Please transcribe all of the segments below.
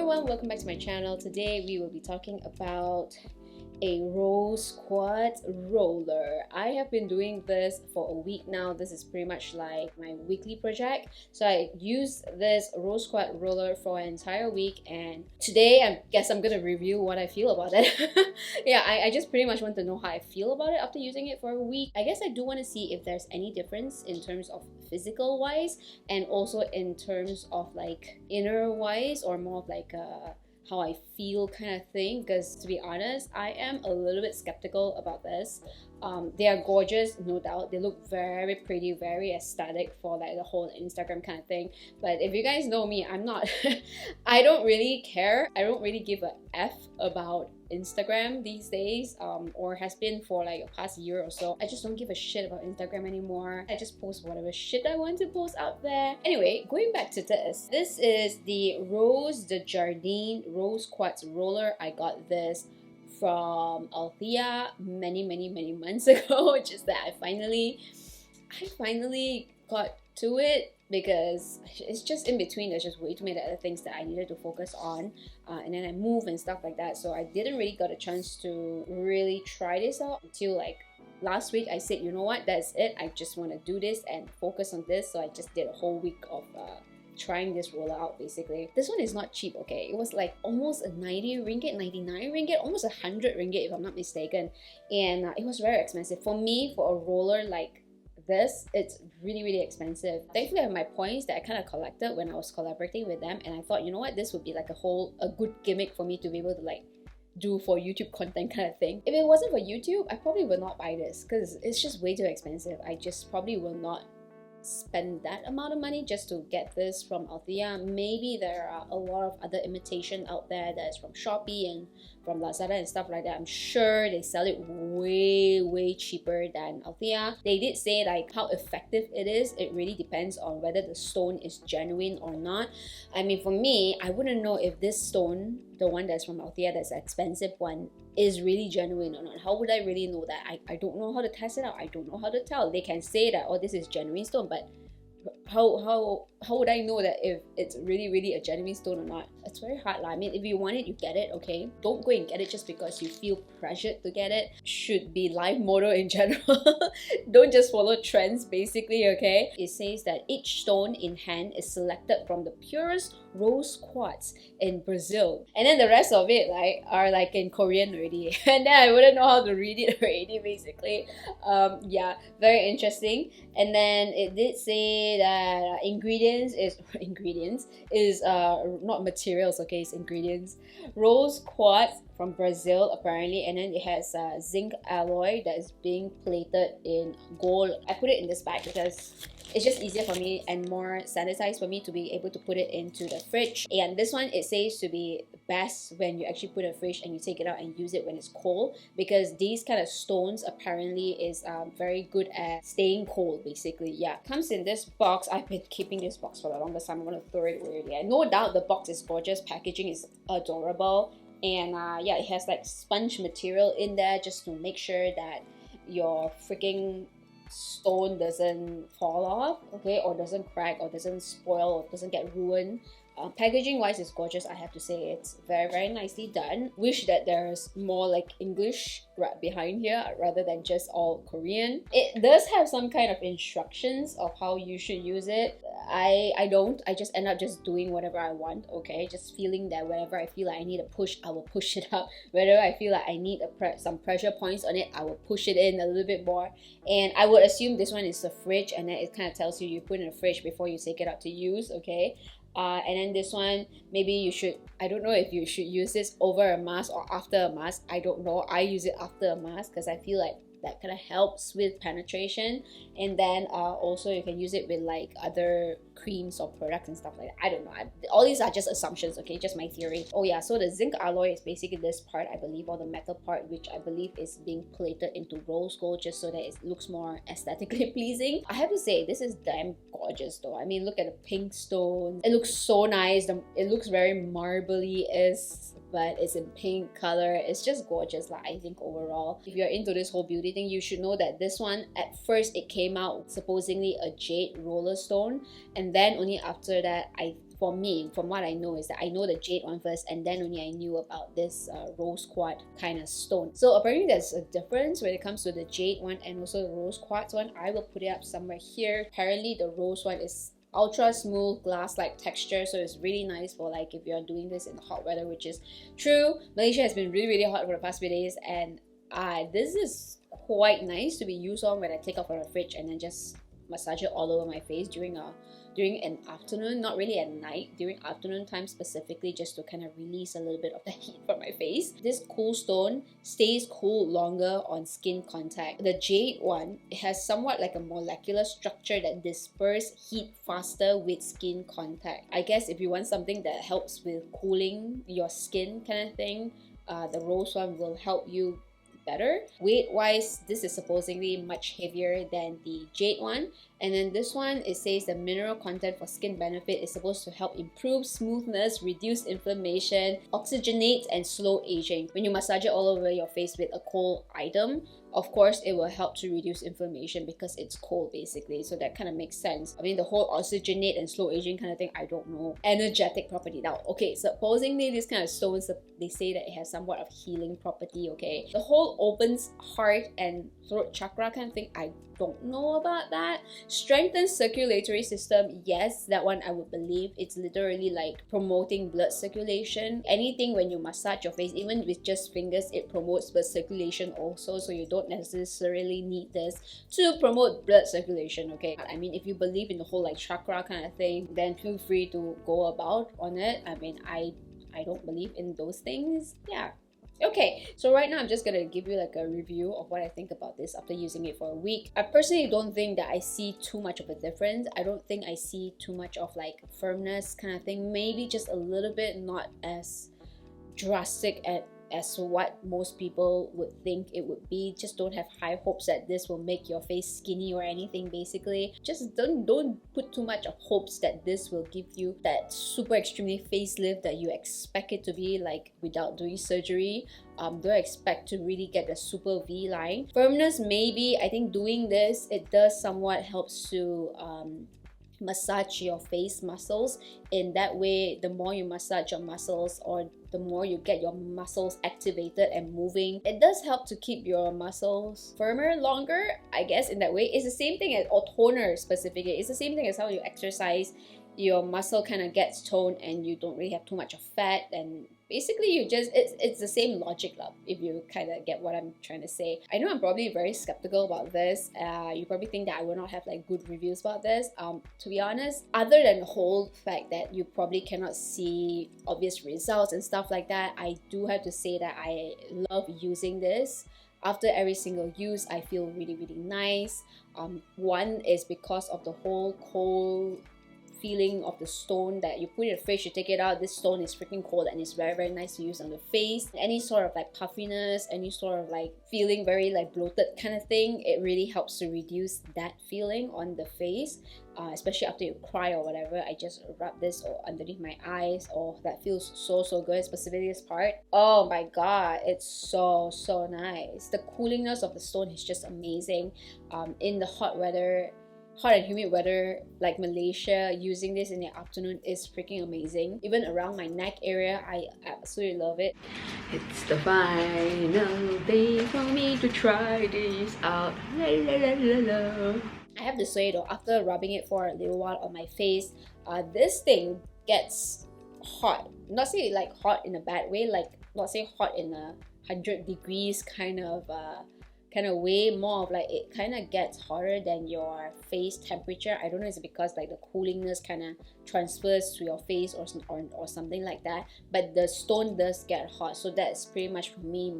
everyone, welcome back to my channel. Today we will be talking about a rose quartz roller. I have been doing this for a week now. This is pretty much like my weekly project. So I used this rose quartz roller for an entire week, and today I guess I'm gonna review what I feel about it. Yeah, I just pretty much want to know how I feel about it after using it for a week. I guess I do want to see if there's any difference in terms of physical wise and also in terms of like inner wise, or more of like how I feel kind of thing, because to be honest, I am a little bit skeptical about this. They are gorgeous, no doubt. They look very pretty, very aesthetic for like the whole Instagram kind of thing. But if you guys know me, I'm not I don't really care. I don't really give a F about Instagram these days, or has been for like the past year or so. I just don't give a shit about Instagram anymore. I just post whatever shit I want to post out there. Anyway, going back to this. This is the Rose de Jardin Rose Quartz Roller. I got this from Althea many months ago. Which is that I finally got to it, because it's just in between. There's just way too many other things that I needed to focus on, and then I move and stuff like that, so I didn't really got a chance to really try this out until like last week. I said, you know what, that's it, I just want to do this and focus on this. So I just did a whole week of trying this roller out basically. This one is not cheap, okay? It was like almost a 90 ringgit, 99 ringgit, almost 100 ringgit if I'm not mistaken, and it was very expensive. For me, for a roller like this, it's really expensive. Thankfully I have my points that I kind of collected when I was collaborating with them, and I thought, you know what, this would be like a good gimmick for me to be able to like do for YouTube content kind of thing. If it wasn't for YouTube, I probably would not buy this because it's just way too expensive. I just probably will not spend that amount of money just to get this from Althea. Maybe there are a lot of other imitation out there that's from Shopee and from Lazada and stuff like that. I'm sure they sell it way cheaper than Althea. They did say like how effective it is. It really depends on whether the stone is genuine or not. I mean, for me, I wouldn't know if this stone, the one that's from Althea, that's an expensive one, is really genuine or not. How would I really know that? I don't know how to test it out. I don't know how to tell. They can say that, oh, this is genuine stone, but how would I know that if it's really a genuine stone or not? It's very hard. I mean, if you want it, you get it, okay? Don't go and get it just because you feel pressured to get it. Should be life motto in general. Don't just follow trends basically, okay? It says that each stone in hand is selected from the purest rose quartz in Brazil, and then the rest of it like are like in Korean already, and then I wouldn't know how to read it already basically. Yeah, very interesting. And then it did say that ingredients is not materials, okay, it's ingredients. Rose quartz from Brazil apparently, and then it has zinc alloy that is being plated in gold. I put it in this bag because it's just easier for me and more sanitized for me to be able to put it into the fridge. And this one, it says to be best when you actually put it in the fridge and you take it out and use it when it's cold, because these kind of stones apparently is very good at staying cold basically. Yeah, comes in this box. I've been keeping this box for the longest time. I'm gonna throw it away already. No doubt the box is gorgeous, packaging is adorable, and yeah, it has like sponge material in there just to make sure that your freaking stone doesn't fall off, okay, or doesn't crack or doesn't spoil or doesn't get ruined. Packaging wise is gorgeous, I have to say. It's very nicely done. Wish that there's more like English right behind here rather than just all Korean. It does have some kind of instructions of how you should use it. I don't. I just end up just doing whatever I want, okay? Just feeling that whenever I feel like I need a push, I will push it up. Whenever I feel like I need some pressure points on it, I will push it in a little bit more. And I would assume this one is the fridge, and then it kind of tells you put in the fridge before you take it out to use, okay? And then this one, maybe you should, I don't know if you should use this over a mask or after a mask. I don't know. I use it after a mask because I feel like that kind of helps with penetration. And then also you can use it with like other creams or products and stuff like that. I don't know. All these are just assumptions, okay? Just my theory. Oh yeah, so the zinc alloy is basically this part, I believe, or the metal part, which I believe is being plated into rose gold just so that it looks more aesthetically pleasing. I have to say, this is damn gorgeous though. I mean, look at the pink stone. It looks so nice. It looks very marbly-esque, but it's in pink color. It's just gorgeous, like, I think overall. If you're into this whole beauty thing, you should know that this one, at first it came out supposedly a jade roller stone, and then only after that I for me, from what I know, is that I know the jade one first, and then only I knew about this rose quartz kind of stone. So apparently there's a difference when it comes to the jade one and also the rose quartz one. I will put it up somewhere here. Apparently the rose one is ultra smooth glass-like texture, so it's really nice for like if you're doing this in hot weather, which is true. Malaysia has been really hot for the past few days, and this is quite nice to be used on when I take off from the fridge and then just massage it all over my face during an afternoon, not really at night, during afternoon time specifically, just to kind of release a little bit of the heat from my face. This cool stone stays cool longer on skin contact. The jade one, it has somewhat like a molecular structure that disperses heat faster with skin contact. I guess if you want something that helps with cooling your skin kind of thing, the rose one will help you better. Weight wise, this is supposedly much heavier than the jade one. And then this one, it says the mineral content for skin benefit is supposed to help improve smoothness, reduce inflammation, oxygenate, and slow aging. When you massage it all over your face with a cold item, of course it will help to reduce inflammation because it's cold basically, so that kind of makes sense. I mean, the whole oxygenate and slow aging kind of thing, I don't know. Energetic property. Now, okay, supposedly this kind of stones, they say that it has somewhat of healing property, okay? The whole opens heart and throat chakra kind of thing, I don't know about that. Strengthens circulatory system, yes, that one I would believe. It's literally like promoting blood circulation. Anything when you massage your face, even with just fingers, it promotes blood circulation also, so you don't necessarily need this to promote blood circulation, okay? I mean, if you believe in the whole like chakra kind of thing, then feel free to go about on it. I mean, I don't believe in those things. Yeah. Okay, so right now I'm just gonna give you like a review of what I think about this after using it for a week. I personally don't think that I see too much of a difference. I don't think I see too much of like firmness kind of thing. Maybe just a little bit, not as drastic as what most people would think it would be. Just don't have high hopes that this will make your face skinny or anything basically. Just don't put too much of hopes that this will give you that super extremely facelift that you expect it to be, like without doing surgery. Don't expect to really get the super V line. Firmness, maybe. I think doing this, it does somewhat helps to massage your face muscles. In that way, the more you massage your muscles, or the more you get your muscles activated and moving, it does help to keep your muscles firmer longer, I guess. In that way, it's the same thing as, or toner specifically, it's the same thing as how you exercise. Your muscle kind of gets toned and you don't really have too much of fat, and basically you just, it's the same logic lah, if you kind of get what I'm trying to say. I know I'm probably very skeptical about this. You probably think that I will not have like good reviews about this. To be honest, other than the whole fact that you probably cannot see obvious results and stuff like that, I do have to say that I love using this. After every single use, I feel really nice. One is because of the whole cold feeling of the stone that you put in the fridge, you take it out, this stone is freaking cold and it's very nice to use on the face. Any sort of like puffiness, any sort of like feeling very like bloated kind of thing, it really helps to reduce that feeling on the face. Especially after you cry or whatever, I just rub this underneath my eyes. Oh, that feels so good, specifically this part. Oh my god, it's so nice. The coolingness of the stone is just amazing. In the hot and humid weather like Malaysia, using this in the afternoon is freaking amazing. Even around my neck area, I absolutely love it. It's the final day for me to try this out. I have to say though, after rubbing it for a little while on my face, this thing gets hot. Not say like hot in a bad way, like not say hot in a 100 degrees kind of way, more of like it kind of gets hotter than your face temperature. I don't know, is it because like the coolingness kind of transfers to your face or something like that, but the stone does get hot. So that's pretty much for me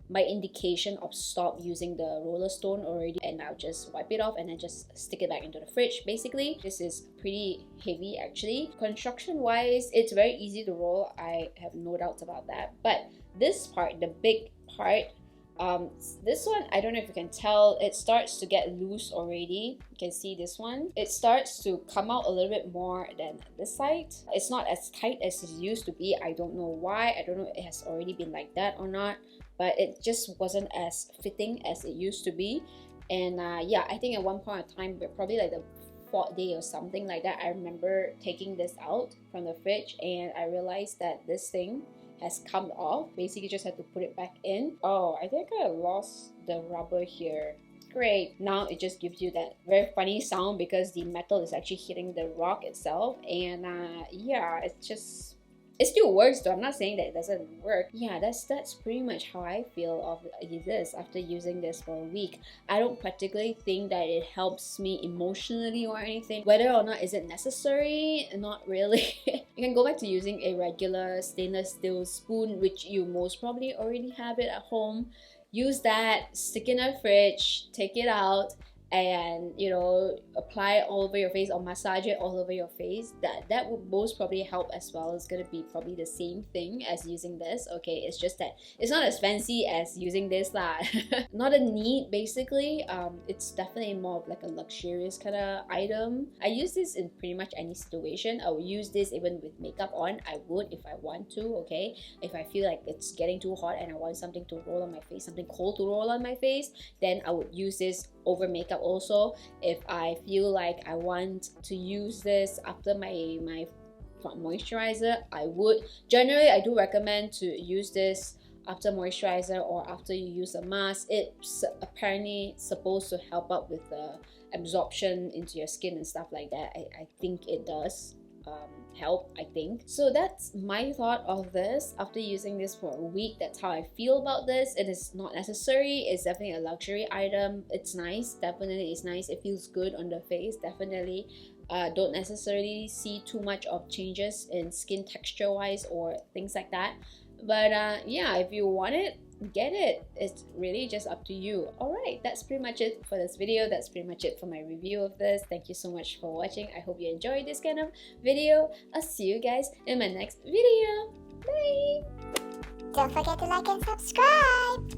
my indication of stop using the roller stone already, and I'll just wipe it off and then just stick it back into the fridge basically. This is pretty heavy actually. Construction wise, it's very easy to roll, I have no doubts about that, but this part, the big part, this one, I don't know if you can tell, it starts to get loose already. You can see this one, it starts to come out a little bit more than this side. It's not as tight as it used to be. I don't know why. I don't know if it has already been like that or not, but it just wasn't as fitting as it used to be. And yeah, I think at one point of time, probably like the 4th day or something like that, I remember taking this out from the fridge and I realized that this thing has come off. Basically just had to put it back in. Oh, I think I lost the rubber here. Great. Now it just gives you that very funny sound because the metal is actually hitting the rock itself. And yeah, it still works though. I'm not saying that it doesn't work. Yeah, that's pretty much how I feel of this after using this for a week. I don't particularly think that it helps me emotionally or anything. Whether or not is it necessary, not really. You can go back to using a regular stainless steel spoon, which you most probably already have it at home. Use that, stick in a fridge, take it out, and you know, apply it all over your face or massage it all over your face. That would most probably help as well. It's gonna be probably the same thing as using this. Okay, it's just that it's not as fancy as using this lah. Not a need basically. It's definitely more of like a luxurious kind of item. I use this in pretty much any situation. I would use this even with makeup on. I would if I want to. Okay, if I feel like it's getting too hot and I want something to roll on my face, something cold to roll on my face, then I would use this over makeup. Also, if I feel like I want to use this after my moisturizer, I would. Generally, I do recommend to use this after moisturizer or after you use a mask. It's apparently supposed to help out with the absorption into your skin and stuff like that. I think it does help, I think. So that's my thought of this after using this for a week. That's how I feel about this. It is not necessary. It's definitely a luxury item. It's nice. Definitely it's nice. It feels good on the face. Definitely don't necessarily see too much of changes in skin texture wise or things like that. But yeah, if you want it, get it. It's really just up to you. Alright, that's pretty much it for this video. That's pretty much it for my review of this. Thank you so much for watching. I hope you enjoyed this kind of video. I'll see you guys in my next video. Bye! Don't forget to like and subscribe!